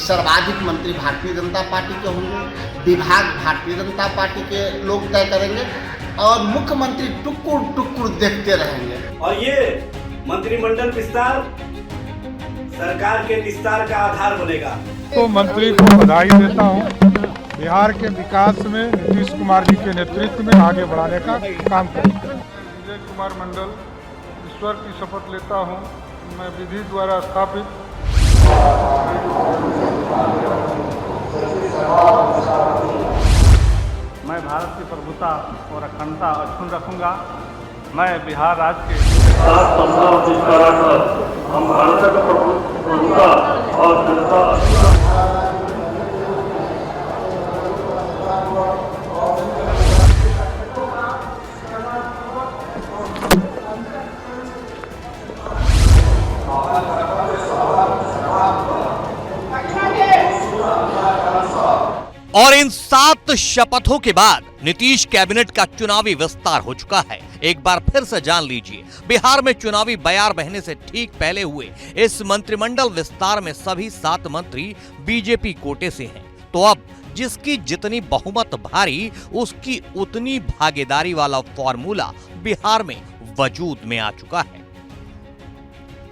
सर्वाधिक मंत्री भारतीय जनता पार्टी के होंगे, विभाग भारतीय जनता पार्टी के लोग तय करेंगे और मुख्यमंत्री टुकुर टुकुर देखते रहेंगे। और ये मंत्रिमंडल विस्तार सरकार के विस्तार का आधार बनेगा। तो मंत्री को बधाई देता हूँ। बिहार के विकास में नीतीश कुमार जी के नेतृत्व में आगे बढ़ाने का काम करेंगे। विजय कुमार मंडल, ईश्वर की शपथ लेता हूँ मैं विधि द्वारा स्थापित मैं भारत की प्रभुता और अखंडता अक्षुण्ण रखूंगा। मैं बिहार राज्य के हम भारत की प्रभुता और अखंडता और इन 7 शपथों के बाद नीतीश कैबिनेट का चुनावी विस्तार हो चुका है। एक बार फिर से जान लीजिए, बिहार में चुनावी बयार बहने से ठीक पहले हुए इस मंत्रिमंडल विस्तार में सभी 7 मंत्री बीजेपी कोटे से हैं। तो अब जिसकी जितनी बहुमत भारी उसकी उतनी भागीदारी वाला फॉर्मूला बिहार में वजूद में आ चुका है।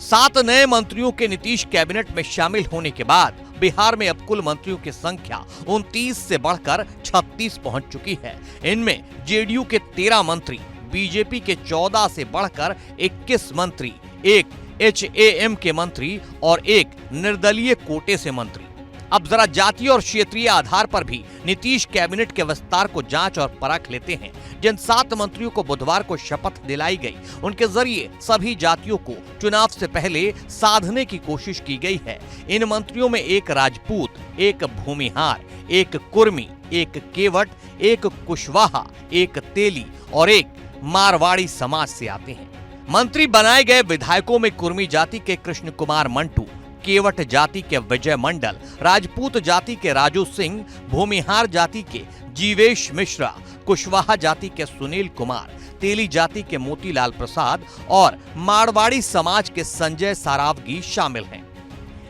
7 नए मंत्रियों के नीतीश कैबिनेट में शामिल होने के बाद बिहार में अब कुल मंत्रियों की संख्या 29 से बढ़कर 36 पहुंच चुकी है। इनमें जेडीयू के 13 मंत्री, बीजेपी के 14 से बढ़कर 21 मंत्री, एक एचएएम के मंत्री और एक निर्दलीय कोटे से मंत्री। अब जरा जातीय और क्षेत्रीय आधार पर भी नीतीश कैबिनेट के विस्तार को जांच और परख लेते हैं। जिन 7 मंत्रियों को बुधवार को शपथ दिलाई गई, उनके जरिए सभी जातियों को चुनाव से पहले साधने की कोशिश की गई है। इन मंत्रियों में एक राजपूत, एक भूमिहार, एक कुर्मी, एक केवट, एक कुशवाहा, एक तेली और एक मारवाड़ी समाज से आते हैं। मंत्री बनाए गए विधायकों में कुर्मी जाति के कृष्ण कुमार मंटू, केवट जाति के विजय मंडल, राजपूत जाति के राजू सिंह, भूमिहार जाति के जीवेश मिश्रा, कुशवाहा जाति के सुनील कुमार, तेली जाति के मोतीलाल प्रसाद और मारवाड़ी समाज के संजय सारावगी शामिल हैं।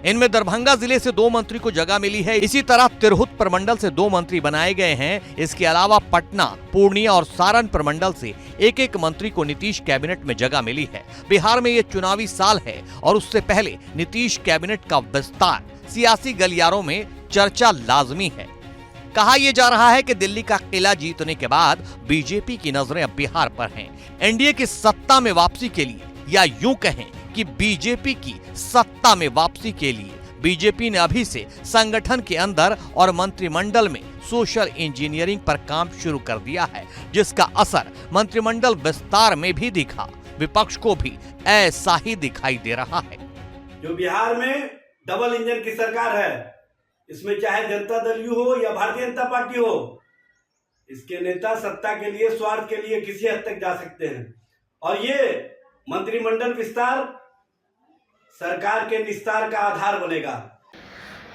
इनमें दरभंगा जिले से 2 मंत्री को जगह मिली है। इसी तरह तिरहुत प्रमंडल से 2 मंत्री बनाए गए हैं। इसके अलावा पटना, पूर्णिया और सारण प्रमंडल से एक मंत्री को नीतीश कैबिनेट में जगह मिली है। बिहार में ये चुनावी साल है और उससे पहले नीतीश कैबिनेट का विस्तार सियासी गलियारों में चर्चा लाजमी है। कहा यह जा रहा है कि दिल्ली का किला जीतने के बाद बीजेपी की नजरें अब बिहार पर हैं। एनडीए की सत्ता में वापसी के लिए, या यूं कहें कि बीजेपी की सत्ता में वापसी के लिए बीजेपी ने अभी से संगठन के अंदर और मंत्रिमंडल में सोशल इंजीनियरिंग पर काम शुरू कर दिया है, जिसका असर मंत्रिमंडल विस्तार में भी दिखा। विपक्ष को भी ऐसा ही दिखाई दे रहा है। जो बिहार में डबल इंजन की सरकार है, इसमें चाहे जनता दल यू हो या भारतीय जनता पार्टी हो, इसके नेता सत्ता के लिए, स्वार्थ के लिए किसी हद तक जा सकते हैं। और ये मंत्रिमंडल विस्तार सरकार के विस्तार का आधार बनेगा।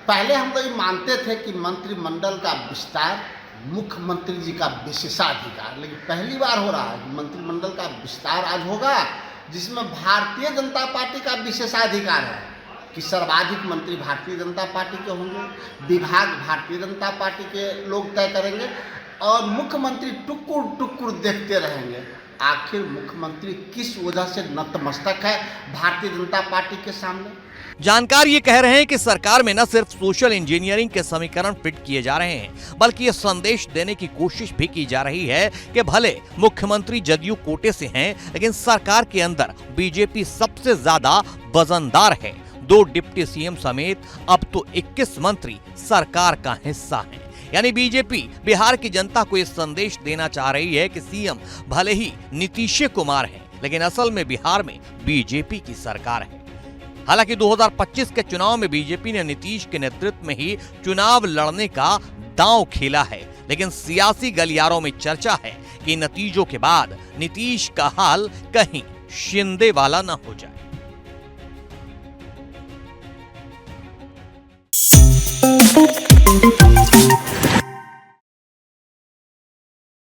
पहले हम लोग मानते थे कि मंत्रिमंडल का विस्तार मुख्यमंत्री जी का विशेषाधिकार, लेकिन पहली बार हो रहा है कि मंत्रिमंडल का विस्तार आज होगा जिसमें भारतीय जनता पार्टी का विशेषाधिकार है कि सर्वाधिक मंत्री भारतीय जनता पार्टी के होंगे, विभाग भारतीय जनता पार्टी के लोग तय करेंगे और मुख्यमंत्री टुकुर टुकुर देखते रहेंगे। आखिर मुख्यमंत्री किस वजह से नतमस्तक है भारतीय जनता पार्टी के सामने? जानकार ये कह रहे हैं कि सरकार में न सिर्फ सोशल इंजीनियरिंग के समीकरण फिट किए जा रहे हैं, बल्कि ये संदेश देने की कोशिश भी की जा रही है कि भले मुख्यमंत्री जदयू कोटे से हैं, लेकिन सरकार के अंदर बीजेपी सबसे ज्यादा वजनदार है। 2 डिप्टी सीएम समेत अब तो 21 मंत्री सरकार का हिस्सा हैं। यानी बीजेपी बिहार की जनता को यह संदेश देना चाह रही है कि सीएम भले ही नीतीश कुमार हैं, लेकिन असल में बिहार में बीजेपी की सरकार है। हालांकि 2025 के चुनाव में बीजेपी ने नीतीश के नेतृत्व में ही चुनाव लड़ने का दांव खेला है, लेकिन सियासी गलियारों में चर्चा है कि नतीजों के बाद नीतीश का हाल कहीं शिंदे वाला न हो जाए।